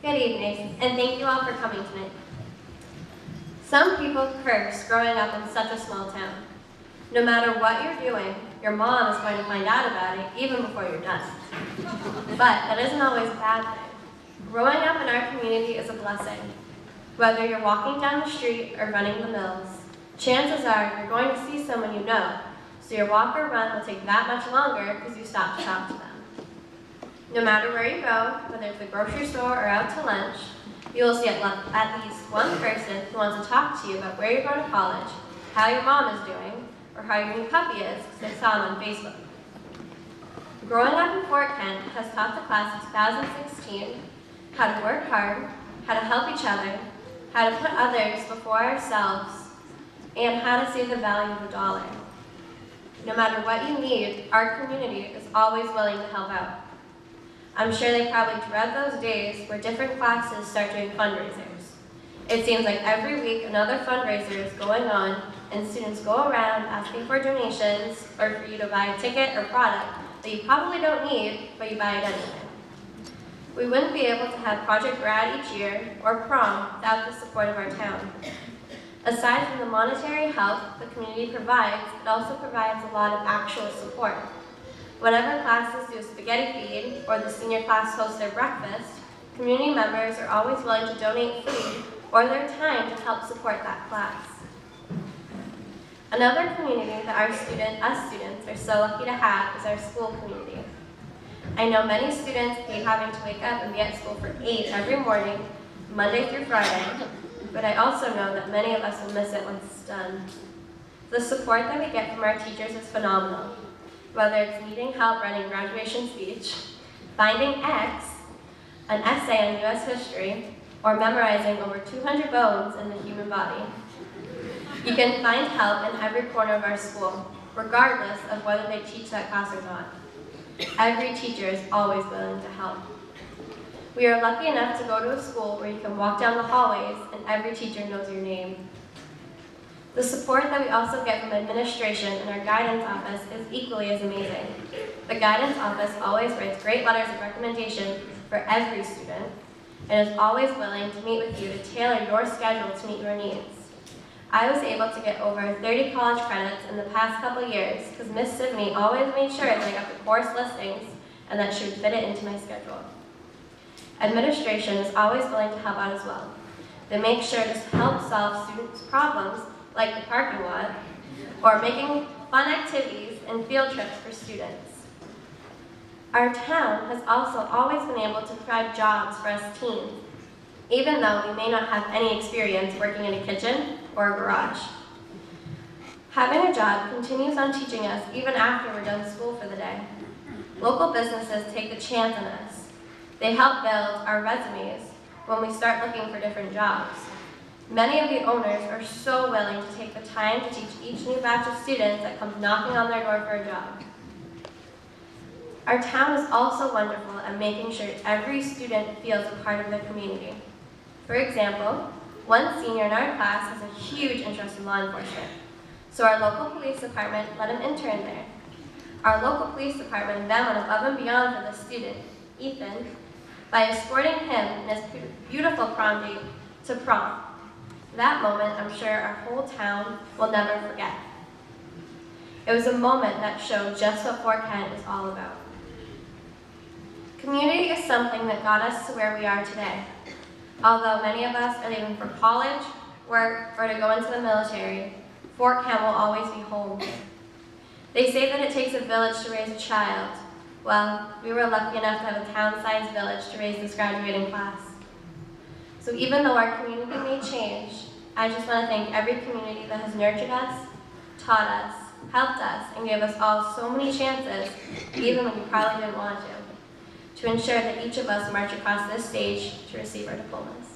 Good evening, and thank you all for coming tonight. Some people curse growing up in such a small town. No matter what you're doing, your mom is going to find out about it even before you're done. But that isn't always a bad thing. Growing up in our community is a blessing. Whether you're walking down the street or running the mills, chances are you're going to see someone you know, so your walk or run will take that much longer because you stop to talk to them. No matter where you go, whether it's the grocery store or out to lunch, you will see at least one person who wants to talk to you about where you're going to college, how your mom is doing, or how your new puppy is because they saw him on Facebook. Growing up in Fort Kent has taught the class of 2016 how to work hard, how to help each other, how to put others before ourselves, and how to see the value of a dollar. No matter what you need, our community is always willing to help out. I'm sure they probably dread those days where different classes start doing fundraisers. It seems like every week another fundraiser is going on and students go around asking for donations or for you to buy a ticket or product that you probably don't need, but you buy it anyway. We wouldn't be able to have Project Grad each year or prom without the support of our town. Aside from the monetary help the community provides, it also provides a lot of actual support. Whenever classes do a spaghetti feed or the senior class hosts their breakfast, community members are always willing to donate food or their time to help support that class. Another community that us students are so lucky to have is our school community. I know many students hate having to wake up and be at school for 8 every morning, Monday through Friday, but I also know that many of us will miss it once it's done. The support that we get from our teachers is phenomenal. Whether it's needing help writing a graduation speech, finding X, an essay on U.S. history, or memorizing over 200 bones in the human body. You can find help in every corner of our school, regardless of whether they teach that class or not. Every teacher is always willing to help. We are lucky enough to go to a school where you can walk down the hallways and every teacher knows your name. The support that we also get from administration and our guidance office is equally as amazing. The guidance office always writes great letters of recommendation for every student and is always willing to meet with you to tailor your schedule to meet your needs. I was able to get over 30 college credits in the past couple years because Miss Sivney always made sure that I got the course listings and that she would fit it into my schedule. Administration is always willing to help out as well. They make sure to help solve students' problems like the parking lot, or making fun activities and field trips for students. Our town has also always been able to provide jobs for us teens, even though we may not have any experience working in a kitchen or a garage. Having a job continues on teaching us even after we're done school for the day. Local businesses take the chance on us. They help build our resumes when we start looking for different jobs. Many of the owners are so willing to take the time to teach each new batch of students that comes knocking on their door for a job. Our town is also wonderful at making sure every student feels a part of the community. For example, one senior in our class has a huge interest in law enforcement, so our local police department let him intern there. Our local police department then went above and beyond for the student, Ethan, by escorting him and his beautiful prom date to prom. That moment, I'm sure our whole town will never forget. It was a moment that showed just what Fort Kent is all about. Community is something that got us to where we are today. Although many of us are leaving for college, work, or to go into the military, Fort Kent will always be home. They say that it takes a village to raise a child. Well, we were lucky enough to have a town-sized village to raise this graduating class. So even though our community may change, I just want to thank every community that has nurtured us, taught us, helped us, and gave us all so many chances, even when we probably didn't want to ensure that each of us march across this stage to receive our diplomas.